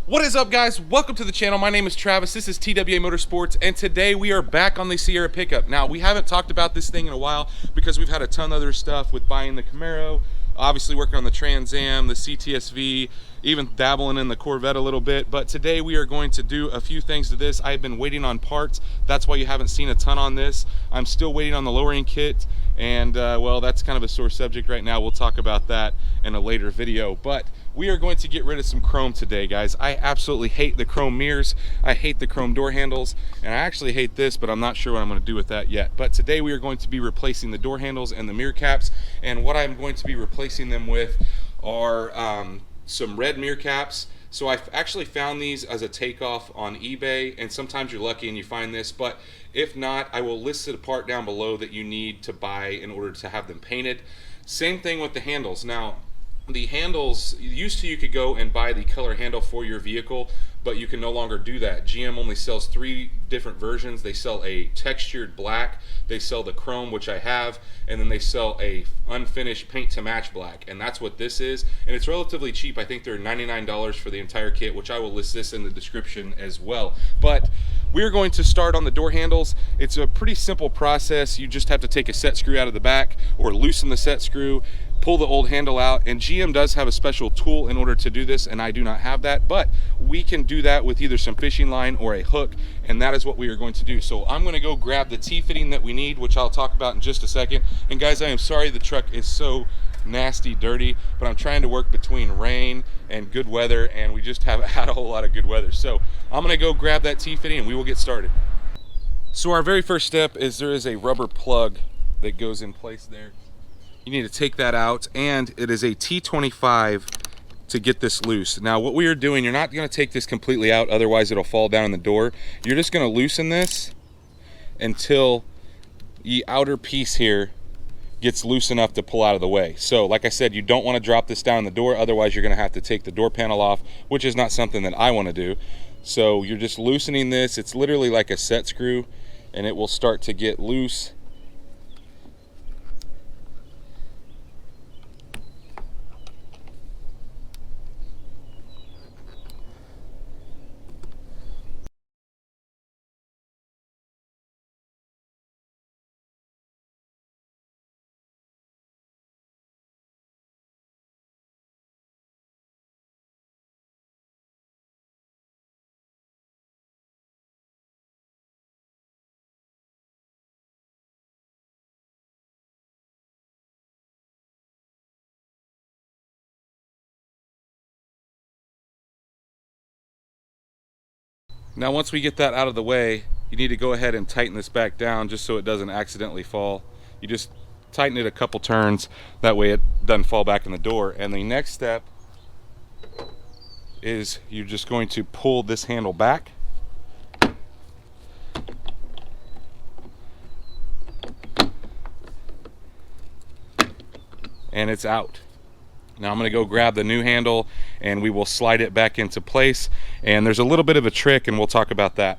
What is up, guys? Welcome to the channel. My name is Travis. This is TWA Motorsports, and today we are back on the Sierra pickup. Now, we haven't talked about this thing in a while because we've had a ton of other stuff with buying the Camaro, obviously working on the Trans Am, the CTSV, even dabbling in the Corvette a little bit. But today we are going to do a few things to this. I've been waiting on parts. That's why you haven't seen a ton on this. I'm still waiting on the lowering kit, and well, that's kind of a sore subject right now. We'll talk about that in a later video. But we are going to get rid of some chrome today, guys. I absolutely hate the chrome mirrors. I hate the chrome door handles, and I actually hate this, but I'm not sure what I'm going to do with that yet. But today we are going to be replacing the door handles and the mirror caps, and what I'm going to be replacing them with are some red mirror caps. So I've actually found these as a takeoff on eBay, and sometimes you're lucky and you find this, but if not, I will list it apart down below that you need to buy in order to have them painted. Same thing with the handles. Now, the handles, used to you could go and buy the color handle for your vehicle, but you can no longer do that. GM only sells 3 different versions. They sell a textured black, they sell the chrome, which I have, and then they sell a unfinished paint to match black, and that's what this is. And it's relatively cheap. I think they're $99 for the entire kit, which I will list this in the description as well. But we're going to start on the door handles. It's a pretty simple process. You just have to take a set screw out of the back or loosen the set screw, pull the old handle out, and GM does have a special tool in order to do this, and I do not have that, but we can do that with either some fishing line or a hook, and that is what we are going to do. So I'm going to go grab the T-fitting that we need, which I'll talk about in just a second. And guys, I am sorry the truck is so nasty dirty, but I'm trying to work between rain and good weather, and we just haven't had a whole lot of good weather. So I'm going to go grab that T-fitting and we will get started. So our very first step is there is a rubber plug that goes in place there. You need to take that out, and it is a T25 to get this loose. Now what we are doing, you're not going to take this completely out, otherwise it'll fall down in the door. You're just going to loosen this until the outer piece here gets loose enough to pull out of the way. So like I said, you don't want to drop this down in the door, otherwise you're going to have to take the door panel off, which is not something that I want to do. So you're just loosening this. It's literally like a set screw, and it will start to get loose. Now once we get that out of the way, you need to go ahead and tighten this back down just so it doesn't accidentally fall. You just tighten it a couple turns, that way it doesn't fall back in the door. And the next step is you're just going to pull this handle back. And it's out. Now I'm going to go grab the new handle and we will slide it back into place, and there's a little bit of a trick and we'll talk about that.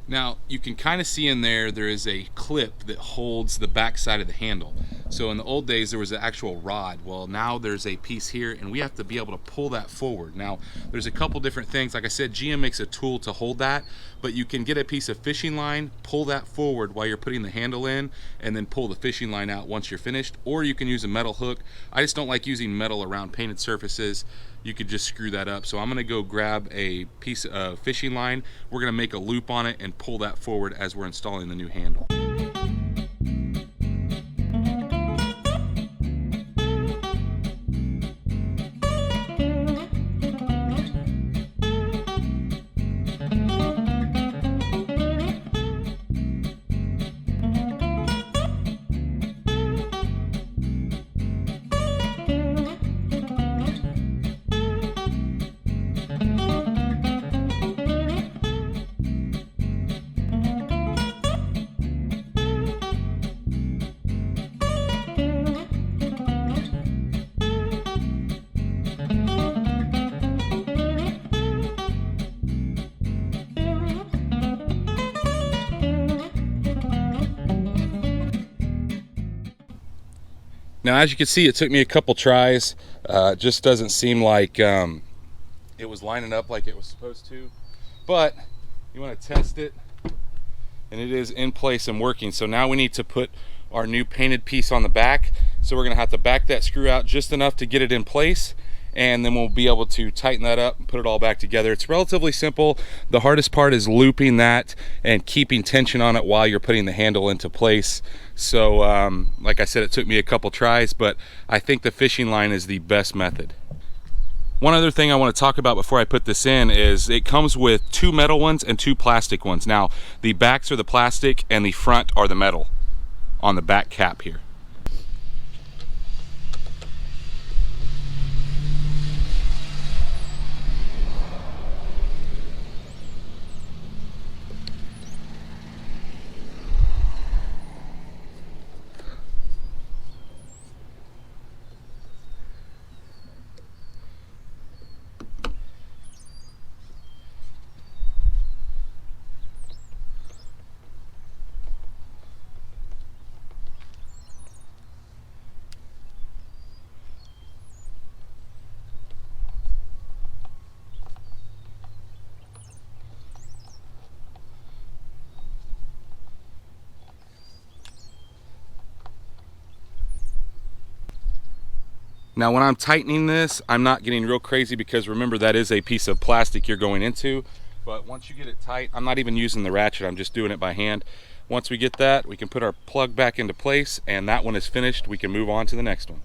Now you can kind of see in there is a clip that holds the back side of the handle. So in the old days there was an actual rod. Well, now there's a piece here and we have to be able to pull that forward. Now there's a couple different things. Like I said, GM makes a tool to hold that, but you can get a piece of fishing line, pull that forward while you're putting the handle in, and then pull the fishing line out once you're finished, or you can use a metal hook. I just don't like using metal around painted surfaces. You could just screw that up. So I'm going to go grab a piece of fishing line. We're going to make a loop on it and pull that forward as we're installing the new handle. Now, as you can see, it took me a couple tries. Just doesn't seem like it was lining up like it was supposed to. But you want to test it, and it is in place and working. So now we need to put our new painted piece on the back. So we're going to have to back that screw out just enough to get it in place, and then we'll be able to tighten that up and put it all back together. It's relatively simple. The hardest part is looping that and keeping tension on it while you're putting the handle into place. So like I said, it took me a couple tries, but I think the fishing line is the best method. One other thing I want to talk about before I put this in is it comes with 2 metal ones and 2 plastic ones. Now, the backs are the plastic and the front are the metal on the back cap here. Now when I'm tightening this, I'm not getting real crazy because remember that is a piece of plastic you're going into. But once you get it tight, I'm not even using the ratchet, I'm just doing it by hand. Once we get that, we can put our plug back into place, and that one is finished. We can move on to the next one.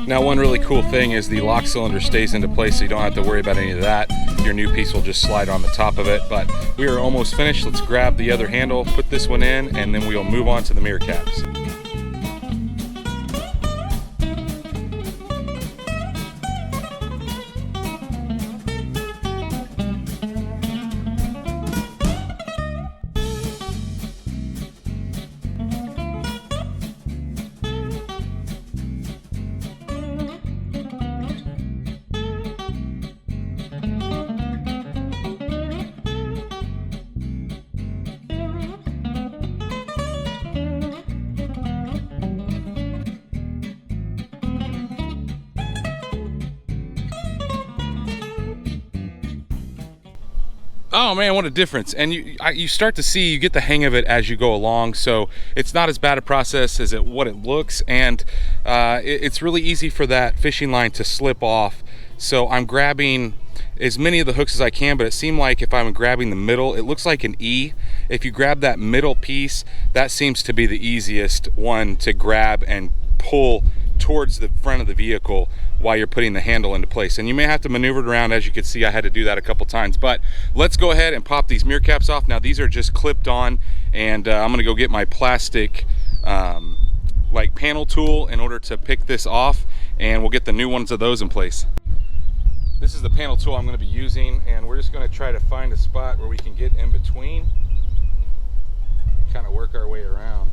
Now one really cool thing is the lock cylinder stays into place, so you don't have to worry about any of that. Your new piece will just slide on the top of it. But we are almost finished. Let's grab the other handle, put this one in, and then we'll move on to the mirror caps. Oh man, what a difference. And you start to see, you get the hang of it as you go along, so it's not as bad a process as what it looks, and it's really easy for that fishing line to slip off. So I'm grabbing as many of the hooks as I can, but it seemed like if I'm grabbing the middle, it looks like an E. If you grab that middle piece, that seems to be the easiest one to grab and pull towards the front of the vehicle while you're putting the handle into place. And you may have to maneuver it around. As you can see, I had to do that a couple times. But let's go ahead and pop these mirror caps off. Now these are just clipped on, and I'm gonna go get my plastic like panel tool in order to pick this off, and we'll get the new ones of those in place. This is the panel tool I'm going to be using, and we're just going to try to find a spot where we can get in between and kind of work our way around.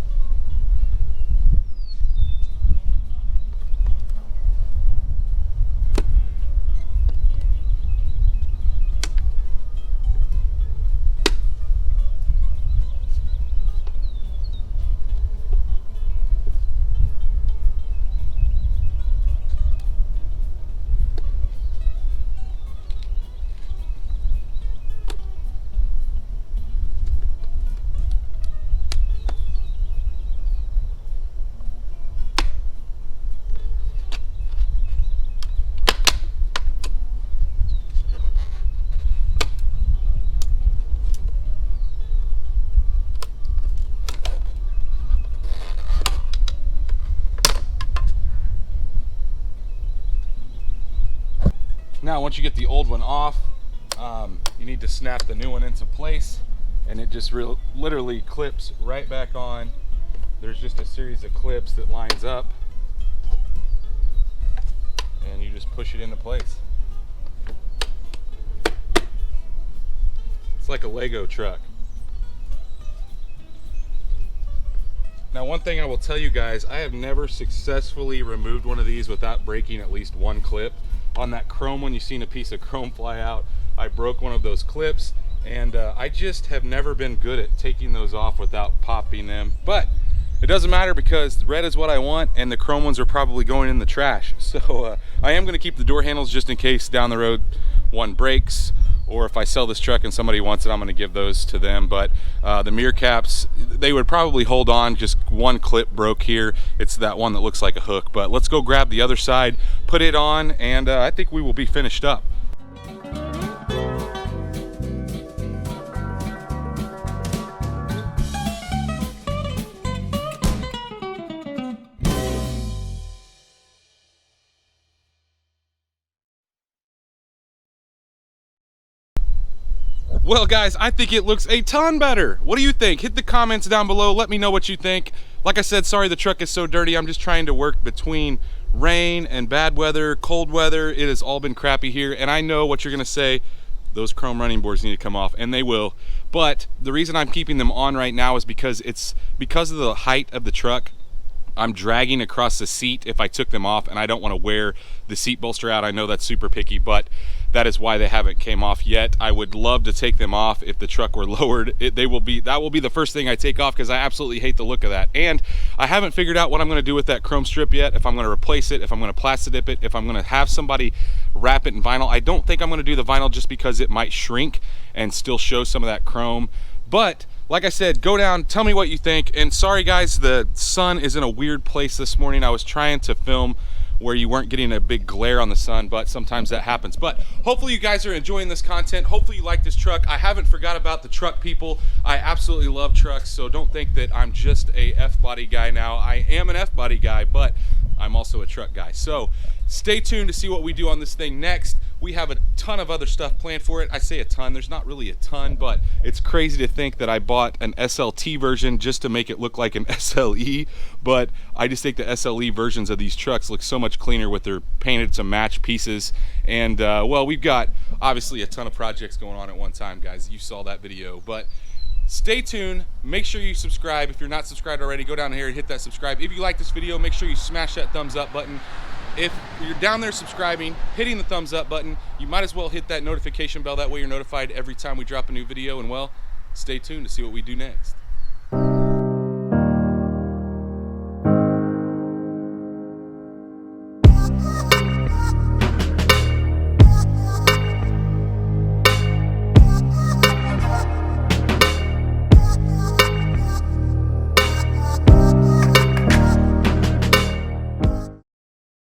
Now, once you get the old one off, you need to snap the new one into place, and it just literally clips right back on. There's just a series of clips that lines up, and you just push it into place. It's like a Lego truck. Now, one thing I will tell you guys, I have never successfully removed one of these without breaking at least one clip. On that chrome one, you've seen a piece of chrome fly out. I broke one of those clips, and I just have never been good at taking those off without popping them. But it doesn't matter, because red is what I want, and the chrome ones are probably going in the trash. So I am going to keep the door handles just in case down the road one breaks, or if I sell this truck and somebody wants it, I'm going to give those to them. But the mirror caps, they would probably hold on. Just one clip broke here. It's that one that looks like a hook. But let's go grab the other side, put it on, and I think we will be finished up. Well guys, I think it looks a ton better. What do you think? Hit the comments down below. Let me know what you think. Like I said, sorry the truck is so dirty. I'm just trying to work between rain and bad weather, cold weather. It has all been crappy here, and I know what you're gonna say. Those chrome running boards need to come off, and they will. But the reason I'm keeping them on right now is because because of the height of the truck. I'm dragging across the seat if I took them off, and I don't want to wear the seat bolster out. I know that's super picky, but that is why they haven't came off yet. I would love to take them off if the truck were lowered. That will be the first thing I take off, because I absolutely hate the look of that. And I haven't figured out what I'm going to do with that chrome strip yet. If I'm going to replace it, if I'm going to plasti dip it, if I'm going to have somebody wrap it in vinyl. I don't think I'm going to do the vinyl, just because it might shrink and still show some of that chrome. But like I said, go down, tell me what you think. And sorry guys, the sun is in a weird place this morning. I was trying to film where you weren't getting a big glare on the sun, but sometimes that happens. But hopefully you guys are enjoying this content. Hopefully you like this truck. I haven't forgot about the truck people. I absolutely love trucks, so don't think that I'm just a F-body guy now. I am an F-body guy, but I'm also a truck guy. So stay tuned to see what we do on this thing next. We have a ton of other stuff planned for it. I say a ton, there's not really a ton, but it's crazy to think that I bought an SLT version just to make it look like an SLE. But I just think the SLE versions of these trucks look so much cleaner with their painted to match pieces. And well, we've got obviously a ton of projects going on at one time, guys. You saw that video, but stay tuned. Make sure you subscribe. If you're not subscribed already, go down here and hit that subscribe. If you like this video, make sure you smash that thumbs up button. If you're down there subscribing, hitting the thumbs up button, you might as well hit that notification bell. That way you're notified every time we drop a new video. And well, stay tuned to see what we do next.